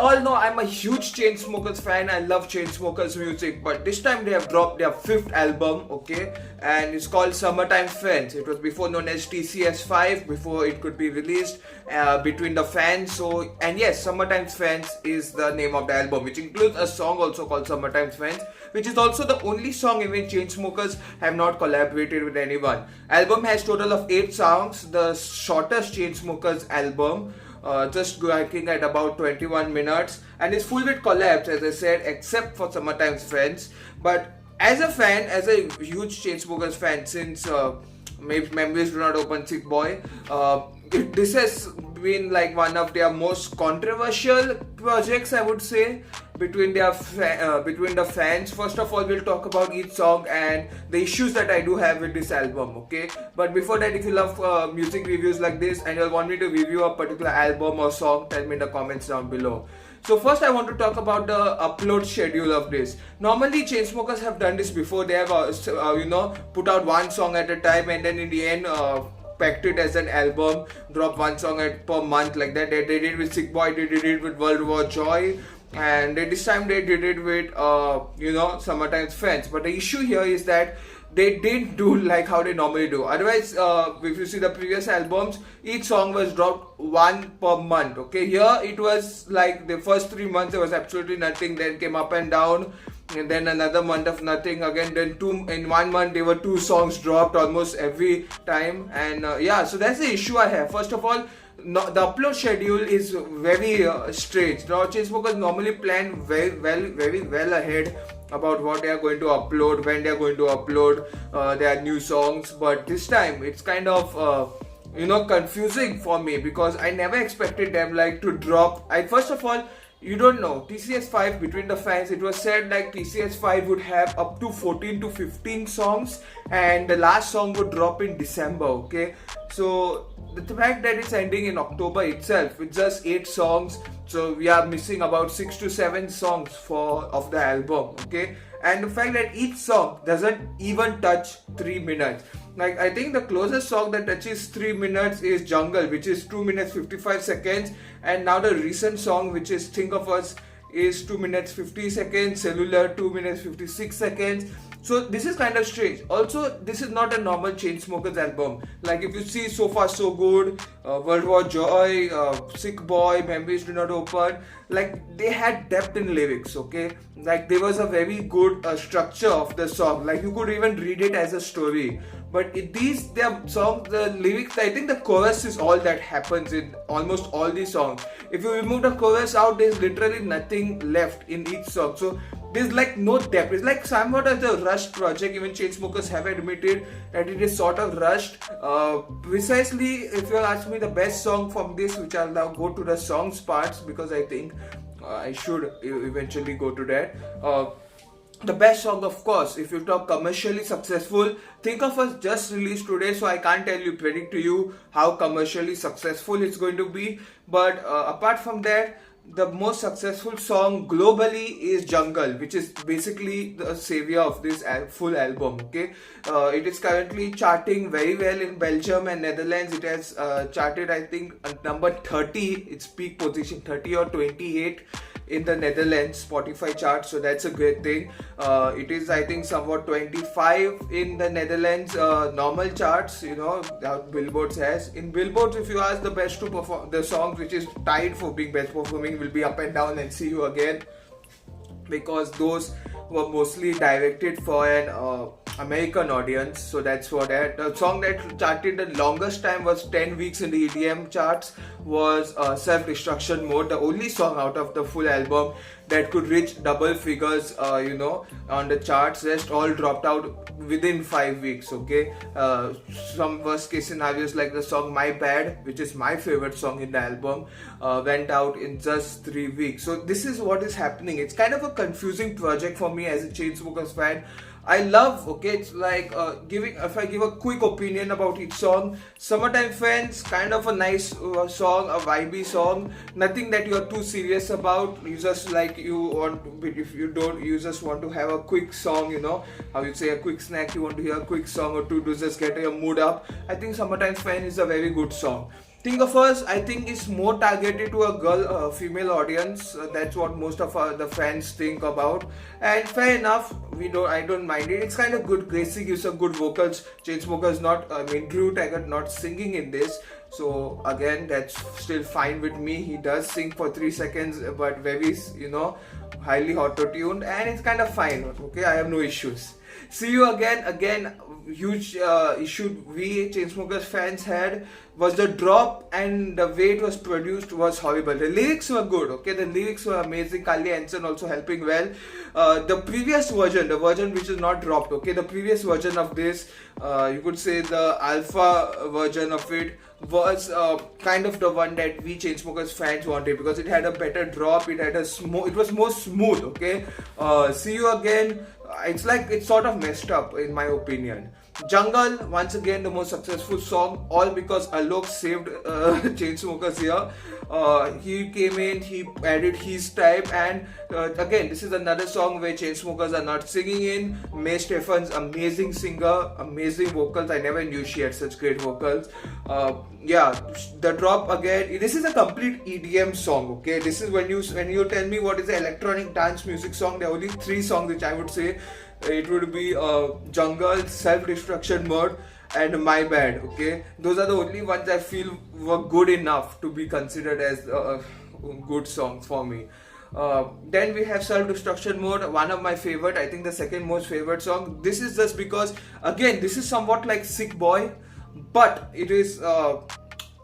all know I'm a huge Chainsmokers fan. I love Chainsmokers music, but this time they have dropped their 5th album, okay, and it's called Summertime Fans. It was before known as TCS5, before it could be released, Between the Fans. So, and yes, Summertime Fans is the name of the album, which includes a song also called Summertime Fans, which is also the only song in which Chainsmokers have not collaborated with anyone. Album has total of 8 songs, the shortest Chainsmokers album, just working at about 21 minutes, and it's full with collabs, as I said, except for Summertime Friends. But as a fan, as a huge Chainsmokers fan, since Memories Do Not Open, Sick Boy, this has been like one of their most controversial projects, I would say, between the fans. First of all, we'll talk about each song and the issues that I do have with this album, okay? But before that, if you love music reviews like this and you want me to review a particular album or song, tell me in the comments down below. So first I want to talk about the upload schedule of this. Normally Chainsmokers have done this before. They have put out one song at a time, and then in the end packed it as an album, drop one song per month like that. They did it with Sick Boy, they did it with World War Joy, and this time they did it with Summertime Fans. But the issue here is that they didn't do like how they normally do. Otherwise, if you see the previous albums, each song was dropped one per month, okay? Here it was like the first 3 months there was absolutely nothing, then came up and down, and then another month of nothing again, then in 1 month there were 2 songs dropped almost every time. And so that's the issue I have. First of all, the upload schedule is very strange. Now Chainsmokers normally plan very well ahead about what they are going to upload, when they are going to upload their new songs, but this time it's kind of confusing for me, because I never expected them like to drop. First of all, you don't know, TCS5 Between the Fans, it was said like TCS5 would have up to 14 to 15 songs and the last song would drop in December, okay? So the fact that it's ending in October itself with just 8 songs, so we are missing about 6 to 7 songs of the album, okay? And the fact that each song doesn't even touch 3 minutes. Like, I think the closest song that touches 3 minutes is Jungle, which is 2 minutes 55 seconds. And now the recent song, which is Think of Us, is 2 minutes 50 seconds. Cellular, 2 minutes 56 seconds. So this is kind of strange. Also, this is not a normal Chainsmokers album. Like if you see So Far So Good, World War Joy, Sick Boy, Memories Do Not Open, like they had depth in lyrics, okay? Like there was a very good structure of the song. Like you could even read it as a story. But their songs, the lyrics, I think the chorus is all that happens in almost all these songs. If you remove the chorus out, there's literally nothing left in each song. So there's like no depth. It's like somewhat as a rushed project. Even Chainsmokers have admitted that it is sort of rushed. Precisely, if you'll ask me the best song from this, which I'll now go to the songs parts, because I think I should eventually go to that. The best song, of course, if you talk commercially successful, Think of Us just released today, so I can't predict to you how commercially successful it's going to be. But apart from that, the most successful song globally is Jungle, which is basically the savior of this full album, okay? It is currently charting very well in Belgium and Netherlands. It has charted, I think, number 30, its peak position 30 or 28 in the Netherlands Spotify chart, so that's a great thing. It is, I think, somewhat 25 in the Netherlands normal charts, that Billboard has. In Billboard, if you ask the best to perform, the songs which is tied for being best performing will be Up and Down and See You Again, because those were mostly directed for an American audience. So that's what the song that charted the longest time was 10 weeks in the EDM charts was Self-Destruction Mode, the only song out of the full album that could reach double figures on the charts. Rest all dropped out within 5 weeks, okay? Some worst case scenarios like the song My Bad, which is my favorite song in the album, went out in just 3 weeks. So this is what is happening. It's kind of a confusing project for me as a Chainsmokers fan. I love, okay, it's like if I give a quick opinion about each song, Summertime Fans, kind of a nice song, a vibey song, nothing that you're too serious about. You just like, if you don't, you just want to have a quick song, how you say, a quick snack, you want to hear a quick song or two to just get your mood up. I think Summertime Fan is a very good song. Think of Us, I think, is more targeted to a girl, female audience. That's what most of the fans think about, and fair enough. I don't mind it. It's kind of good. GRACY gives a good vocals. Chainsmokers not, Drew Taggart not singing in this. So again, that's still fine with me. He does sing for 3 seconds, but very, highly auto-tuned, and it's kind of fine. Okay, I have no issues. See You Again, huge issue we Chainsmokers fans had was the drop, and the way it was produced was horrible. The lyrics were good, okay, the lyrics were amazing. Kali Hansen also helping well. The previous version, the version which is not dropped, okay, the previous version of this, you could say the alpha version of it, was kind of the one that we Chainsmokers fans wanted, because it had a better drop, it was more smooth, okay. See You Again, it's sort of messed up in my opinion. Jungle, once again the most successful song, all because Alok saved Chainsmokers here. He came in, he added his type, and again this is another song where Chainsmokers are not singing in. May Stefan's amazing singer, amazing vocals. I never knew she had such great vocals. Yeah, the drop again. This is a complete EDM song. Okay, this is when you tell me what is an electronic dance music song, there are only 3 songs which I would say. It would be Jungle, Self-Destruction Mode, and My Bad. Okay, those are the only ones I feel were good enough to be considered as good songs for me. Then we have Self-Destruction Mode, one of my favorite, I think the second most favorite song. This is just because, again, this is somewhat like Sick Boy, but it is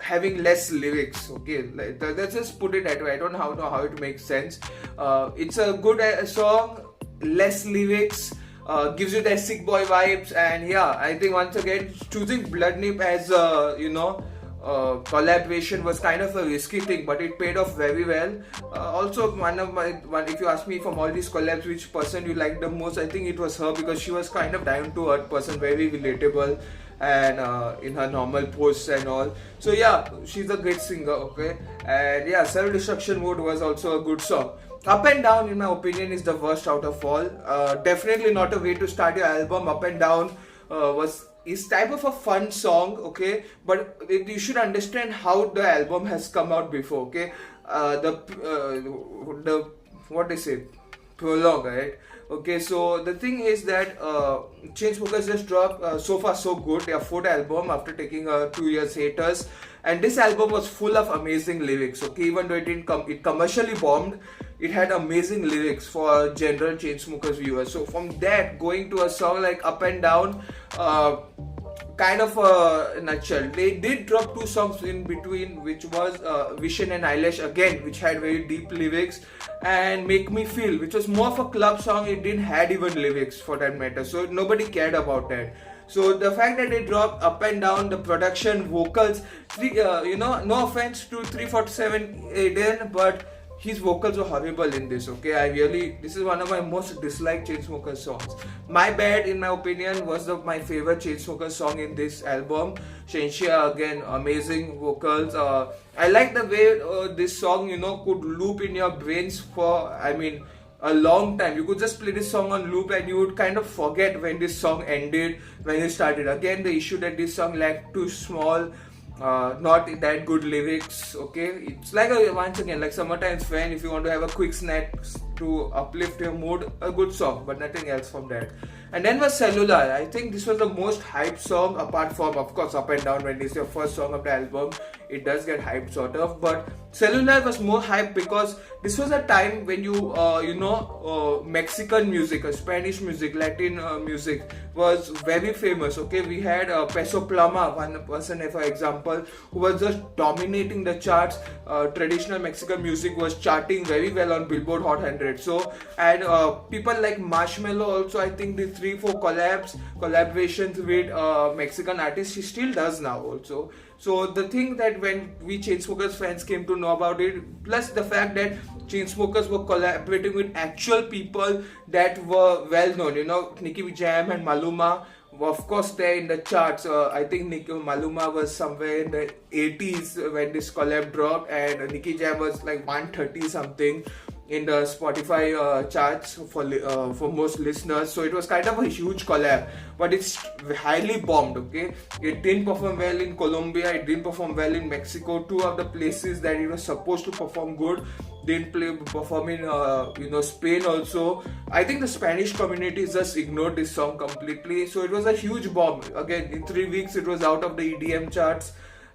having less lyrics. Okay, let's just put it that way. I don't know how it makes sense. It's a good song, less lyrics, gives you that Sick Boy vibes, and yeah, I think once again choosing Blood Nip as collaboration was kind of a risky thing, but it paid off very well. Also, if you ask me from all these collabs, which person you liked the most, I think it was her, because she was kind of down to earth person, very relatable, and in her normal posts and all. So yeah, she's a great singer, okay. And yeah, Self-Destruction Mode was also a good song. Up and Down, in my opinion, is the worst out of all. Definitely not a way to start your album. Up and Down is type of a fun song, okay, but you should understand how the album has come out before, okay. The what they say, prologue, right? Okay, so the thing is that Chainsmokers just dropped So Far So Good, their 4th album after taking 2 years hiatus, and this album was full of amazing lyrics. Okay, even though it commercially bombed, it had amazing lyrics for general Chainsmokers viewers. So from that, going to a song like Up and Down, kind of a nutshell. They did drop 2 songs in between, which was Vision and Eyelash again, which had very deep lyrics, and Make Me Feel, which was more of a club song. It didn't had even lyrics for that matter, so nobody cared about that. So the fact that they dropped Up and Down, the production, vocals, no offense to 347 Aiden, but his vocals were horrible in this, okay. This is one of my most disliked Chainsmokers songs. My Bad, in my opinion, was my favorite Chainsmokers song in this album. Shenxia, again, amazing vocals. I like the way this song, could loop in your brains for, a long time. You could just play this song on loop and you would kind of forget when this song ended, when it started. Again, the issue that this song lacked too small, not that good lyrics, okay. It's like once again, like Summertime's Fan, if you want to have a quick snack to uplift your mood, a good song, but nothing else from that. And then was Cellular. I think this was the most hyped song, apart from, of course, Up and Down. When this is your first song of the album, it does get hyped sort of, but Cellular was more hyped because this was a time when Mexican music, Spanish music, Latin music was very famous, okay. We had Peso Pluma, one person for example, who was just dominating the charts. Traditional Mexican music was charting very well on Billboard Hot 100. So, and people like Marshmello also, I think the 3-4 collaborations with Mexican artists, she still does now also. So the thing that when we Chainsmokers fans came to know about it, plus the fact that Chainsmokers were collaborating with actual people that were well known, Nicki Jam and Maluma were of course there in the charts. I think Maluma was somewhere in the 80s when this collab dropped, and Nicki Jam was like 130 something. in the Spotify charts for most listeners. So it was kind of a huge collab, but it's highly bombed. Okay, it didn't perform well in Colombia. It didn't perform well in Mexico. Two of the places that it was supposed to perform good didn't perform in Spain also. I think the Spanish community just ignored this song completely. So it was a huge bomb. Again, in 3 weeks it was out of the EDM charts.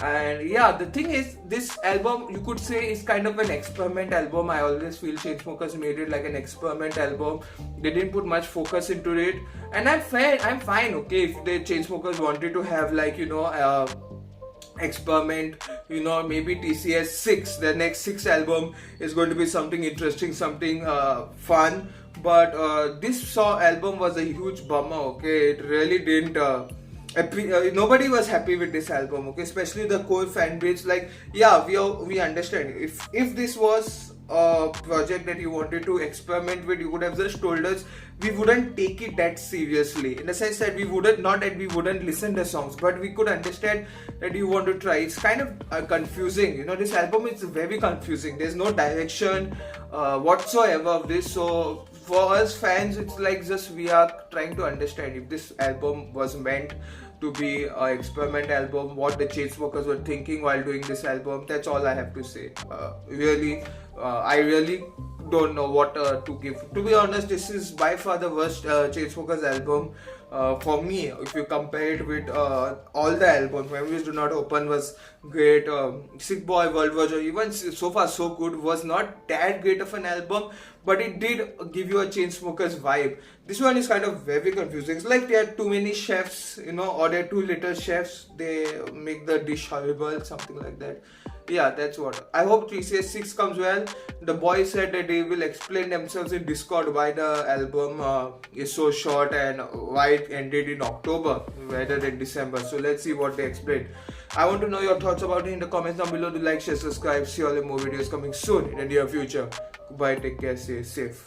And yeah, the thing is, this album, you could say, is kind of an experiment album. I always feel Chainsmokers made it like an experiment album. They didn't put much focus into it, and I'm fine. Okay, if the Chainsmokers wanted to have like experiment, maybe TCS 6, the next 6 album is going to be something interesting, something fun. But this album was a huge bummer. Okay, it really didn't. Nobody was happy with this album, okay, especially the core fan base. Like, yeah, we understand. If this was a project that you wanted to experiment with, you would have just told us. We wouldn't take it that seriously, in the sense that we wouldn't listen the songs, but we could understand that you want to try. It's kind of confusing, this album is very confusing. There's no direction whatsoever of this. So for us fans, it's like just we are trying to understand if this album was meant to be an experiment album, what the Chainsmokers were thinking while doing this album. That's all I have to say. I really don't know what to give. To be honest, this is by far the worst Chainsmokers album for me. If you compare it with all the albums, Memories Do Not Open was great. Sick Boy, World War Z, even So Far So Good was not that great of an album, but it did give you a Chainsmokers vibe. This one is kind of very confusing. It's like there are too many chefs, or there are too little chefs. They make the dish horrible, something like that. Yeah, that's what. I hope TCS 6 comes well. The boys said that they will explain themselves in Discord why the album is so short and why it ended in October rather than December. So let's see what they explain. I want to know your thoughts about it in the comments down below. Do like, share, subscribe. See all the more videos coming soon in the near future. Goodbye, take care, stay safe.